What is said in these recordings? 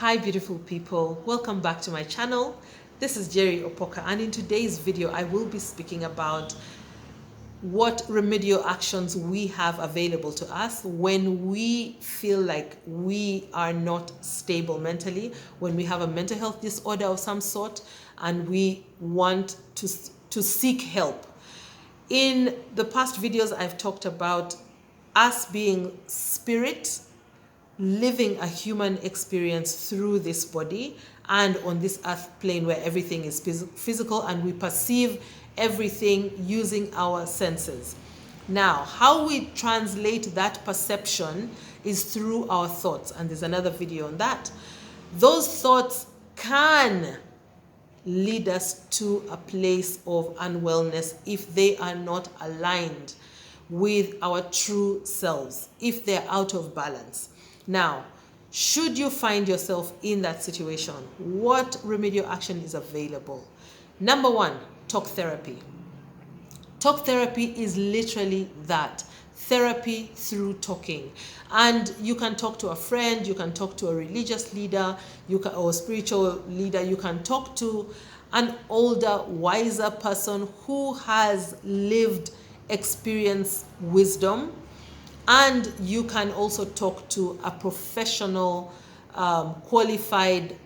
Hi beautiful people, welcome back to my channel. This is Jerry Opoka, and in today's video I will be speaking about what remedial actions we have available to us when we feel like we are not stable mentally, when we have a mental health disorder of some sort and we want to seek help. In the past videos I've talked about us being spirit, living a human experience through this body and on this earth plane where everything is physical and we perceive everything using our senses. Now, how we translate that perception is through our thoughts, and there's another video on that. Those thoughts can lead us to a place of unwellness if they are not aligned with our true selves, if they're out of balance. Now, should you find yourself in that situation, what remedial action is available? Number one, talk therapy. Talk therapy is literally that. Therapy through talking. And you can talk to a friend, you can talk to a religious leader, or a spiritual leader, you can talk to an older, wiser person who has lived experience wisdom. And you can also talk to a professional, qualified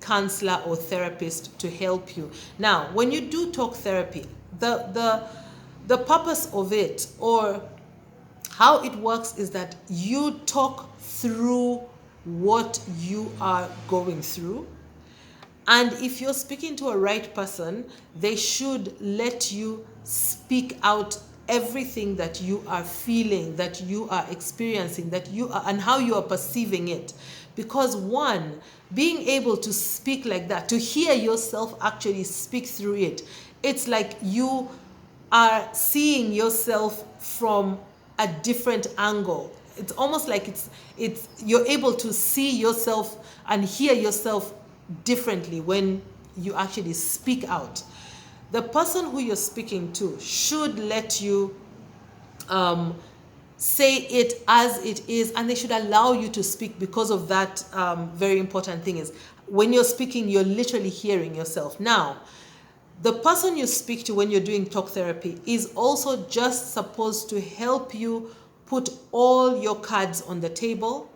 counselor or therapist to help you. Now, when you do talk therapy, the purpose of it, or how it works, is that you talk through what you are going through. And if you're speaking to a right person, they should let you speak out everything that you are feeling, that you are experiencing, that you are, and how you are perceiving it. Because one, being able to speak like that, to hear yourself actually speak through it, it's like you are seeing yourself from a different angle. It's almost like it's you're able to see yourself and hear yourself differently when you actually speak out. The person who you're speaking to should let you say it as it is, and they should allow you to speak. Because of that, very important thing is, when you're speaking, you're literally hearing yourself. Now, the person you speak to when you're doing talk therapy is also just supposed to help you put all your cards on the table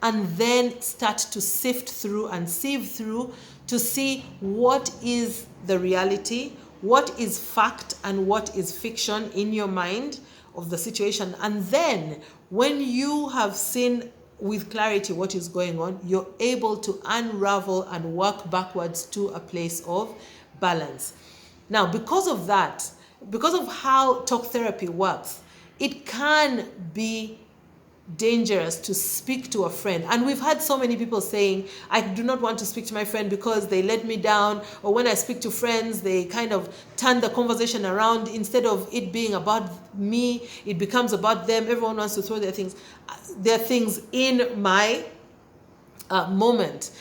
and then start to sift through and sieve through to see what is the reality, what is fact and what is fiction in your mind of the situation. And then when you have seen with clarity what is going on, you're able to unravel and work backwards to a place of balance. Now, because of that, because of how talk therapy works, it can be dangerous to speak to a friend. And we've had so many people saying, I do not want to speak to my friend because they let me down, or when I speak to friends, they kind of turn the conversation around. Instead of it being about me, it becomes about them. Everyone wants to throw their things in my moment.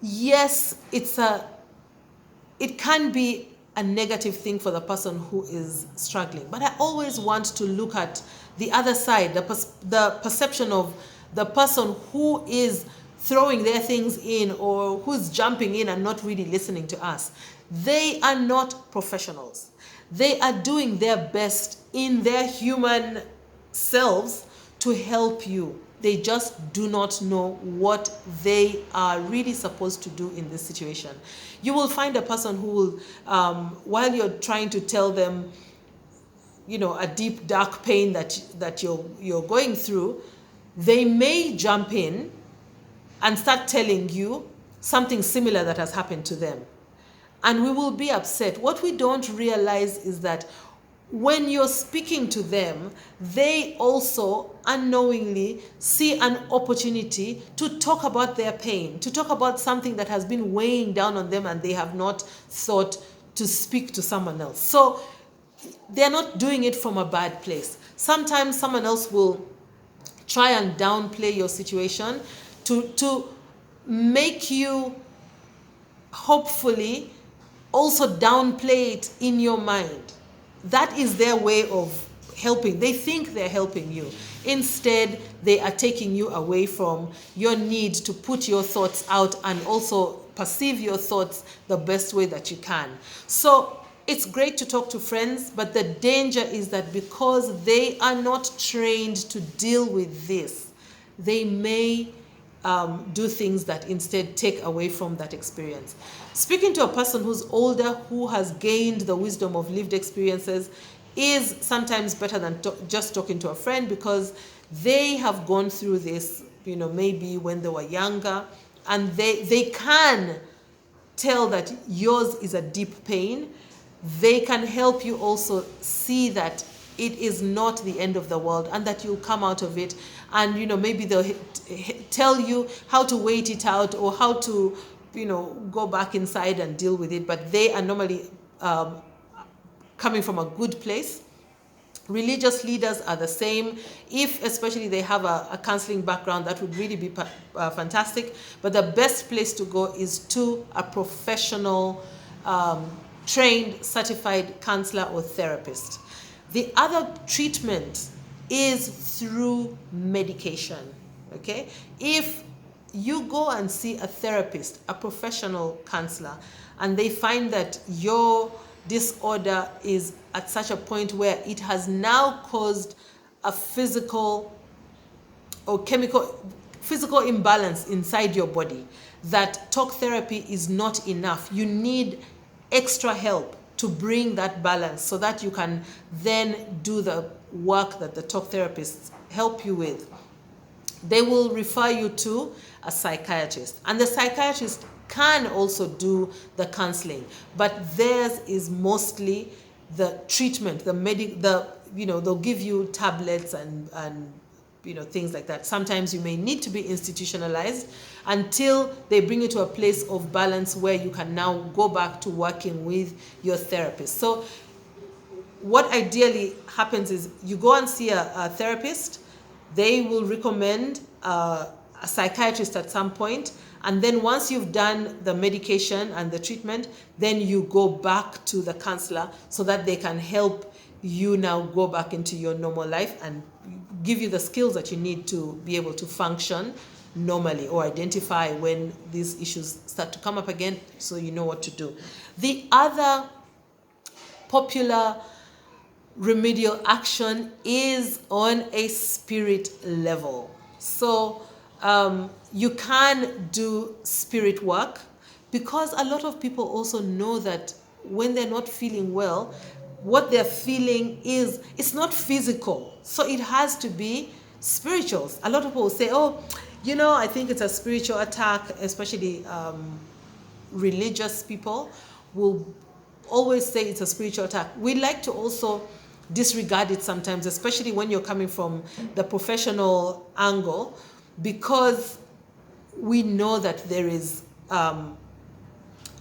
Yes, it can be a negative thing for the person who is struggling. But I always want to look at the other side, the perception of the person who is throwing their things in, or who's jumping in and not really listening to us. They are not professionals. They are doing their best in their human selves to help you. They just do not know what they are really supposed to do in this situation. You will find a person who will, while you're trying to tell them, a deep, dark pain that you're going through, they may jump in and start telling you something similar that has happened to them. And we will be upset. What we don't realize is that when you're speaking to them, they also unknowingly see an opportunity to talk about their pain, to talk about something that has been weighing down on them and they have not thought to speak to someone else. So they're not doing it from a bad place. Sometimes someone else will try and downplay your situation to make you hopefully also downplay it in your mind. That is their way of helping. They think they're helping you. Instead, they are taking you away from your need to put your thoughts out and also perceive your thoughts the best way that you can. So it's great to talk to friends, but the danger is that because they are not trained to deal with this, they may do things that instead take away from that experience. Speaking to a person who's older, who has gained the wisdom of lived experiences, is sometimes better than just talking to a friend, because they have gone through this, maybe when they were younger, and they can tell that yours is a deep pain. They can help you also see that it is not the end of the world and that you'll come out of it. And, maybe they'll tell you how to wait it out or how to, go back inside and deal with it. But they are normally coming from a good place. Religious leaders are the same. If especially they have a counseling background, that would really be fantastic. But the best place to go is to a professional, trained, certified counselor or therapist. The other treatment is through medication, okay? If you go and see a therapist, a professional counselor, and they find that your disorder is at such a point where it has now caused a physical or physical imbalance inside your body, that talk therapy is not enough. You need extra help to bring that balance so that you can then do the work that the talk therapists help you with. They will refer you to a psychiatrist, and the psychiatrist can also do the counseling, but theirs is mostly the treatment, they'll give you tablets and things like that. Sometimes you may need to be institutionalized until they bring you to a place of balance where you can now go back to working with your therapist. So what ideally happens is you go and see a therapist. They will recommend a psychiatrist at some point, and then once you've done the medication and the treatment, then you go back to the counselor so that they can help you now go back into your normal life and give you the skills that you need to be able to function normally, or identify when these issues start to come up again so you know what to do. The other popular remedial action is on a spirit level. So you can do spirit work, because a lot of people also know that when they're not feeling well, what they're feeling it's not physical. So it has to be spiritual. A lot of people will say, I think it's a spiritual attack, especially religious people will always say it's a spiritual attack. We like to also disregard it sometimes, especially when you're coming from the professional angle, because we know that there is,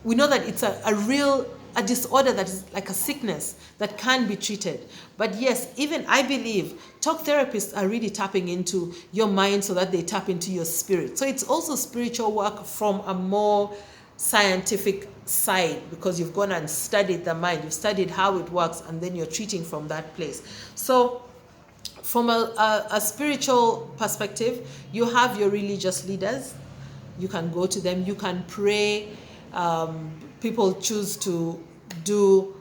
we know that it's a disorder that is like a sickness that can be treated. But yes, even I believe talk therapists are really tapping into your mind so that they tap into your spirit. So it's also spiritual work from a more scientific side, because you've gone and studied the mind, you've studied how it works, and then you're treating from that place. So from a spiritual perspective, you have your religious leaders. You can go to them, you can pray. People choose to do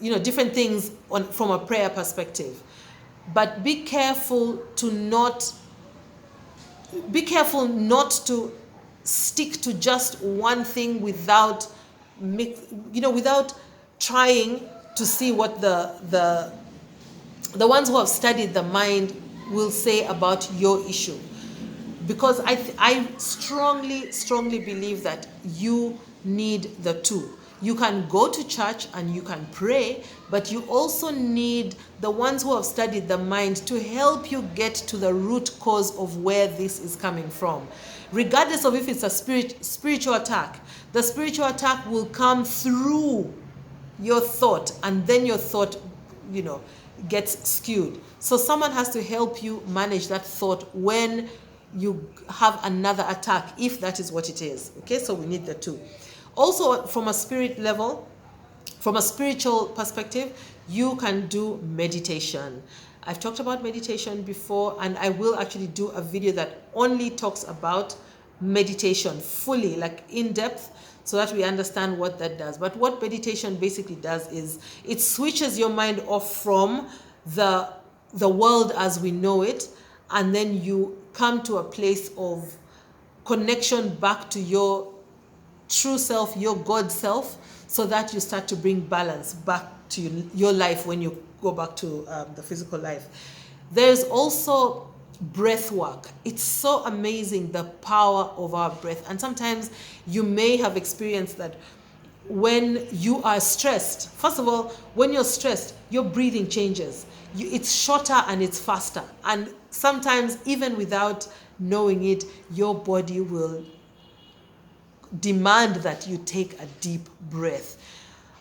different things from a prayer perspective. But be careful not to stick to just one thing without trying to see what the ones who have studied the mind will say about your issue. Because I strongly believe that you need the two. You can go to church and you can pray, but you also need the ones who have studied the mind to help you get to the root cause of where this is coming from. Regardless of if it's a spiritual attack, the spiritual attack will come through your thought, and then your thought, gets skewed. So someone has to help you manage that thought when you have another attack, if that is what it is. Okay, so we need the two. Also, from a spirit level, from a spiritual perspective, you can do meditation. I've talked about meditation before, and I will actually do a video that only talks about meditation fully, like in depth, so that we understand what that does. But what meditation basically does is it switches your mind off from the world as we know it, and then you come to a place of connection back to your true self, your God self, so that you start to bring balance back to your life when you go back to the physical life. There's also breath work. It's so amazing, the power of our breath. And sometimes you may have experienced that when you are stressed. First of all, when you're stressed, your breathing changes. It's shorter and it's faster. And sometimes, even without knowing it, your body will demand that you take a deep breath.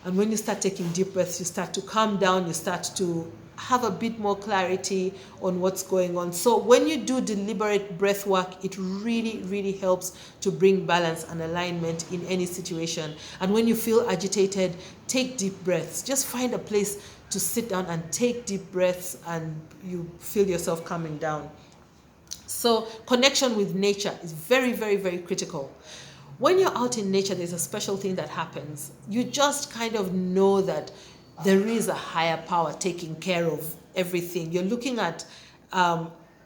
And when you start taking deep breaths, you start to calm down, you start to have a bit more clarity on what's going on. So when you do deliberate breath work, it really, really helps to bring balance and alignment in any situation. And when you feel agitated, take deep breaths. Just find a place to sit down and take deep breaths, and you feel yourself coming down. So connection with nature is very, very, very critical. When you're out in nature, there's a special thing that happens. You just kind of know that there is a higher power taking care of everything. You're looking at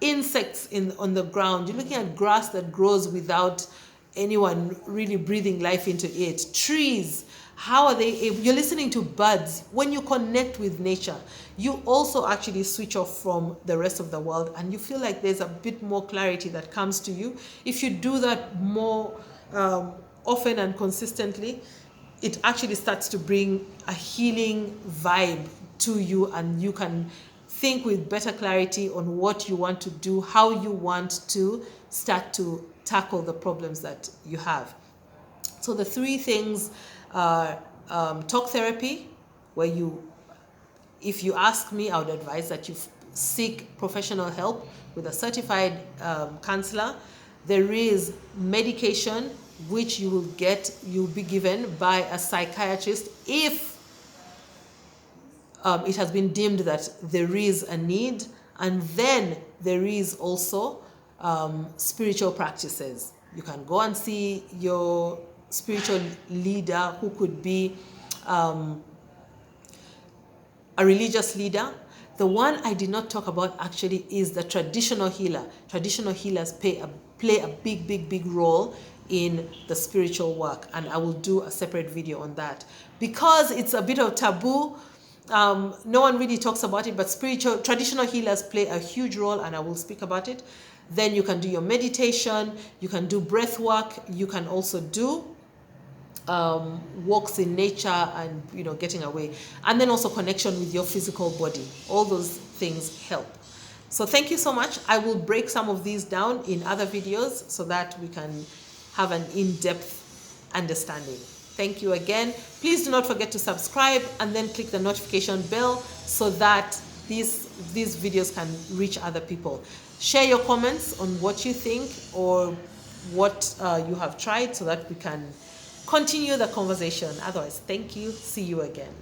insects on the ground. You're looking at grass that grows without anyone really breathing life into it. Trees, how are they able? You're listening to birds. When you connect with nature, you also actually switch off from the rest of the world, and you feel like there's a bit more clarity that comes to you. If you do that more often and consistently, it actually starts to bring a healing vibe to you, and you can think with better clarity on what you want to do, how you want to start to tackle the problems that you have. So the three things are talk therapy, where if you ask me, I would advise that you seek professional help with a certified counselor. There is medication, which you'll be given by a psychiatrist if it has been deemed that there is a need. And then there is also spiritual practices. You can go and see your spiritual leader, who could be a religious leader. The one I did not talk about actually is the traditional healer. Traditional healers play a big, big, big role in the spiritual work, and I will do a separate video on that. Because it's a bit of taboo, no one really talks about it, but traditional healers play a huge role, and I will speak about it. Then you can do your meditation, you can do breath work, you can also do walks in nature and getting away, and then also connection with your physical body. All those things help. So thank you so much. I will break some of these down in other videos so that we can have an in-depth understanding. Thank you again. Please do not forget to subscribe and then click the notification bell so that these videos can reach other people. Share your comments on what you think or what you have tried so that we can continue the conversation. Otherwise, thank you. See you again.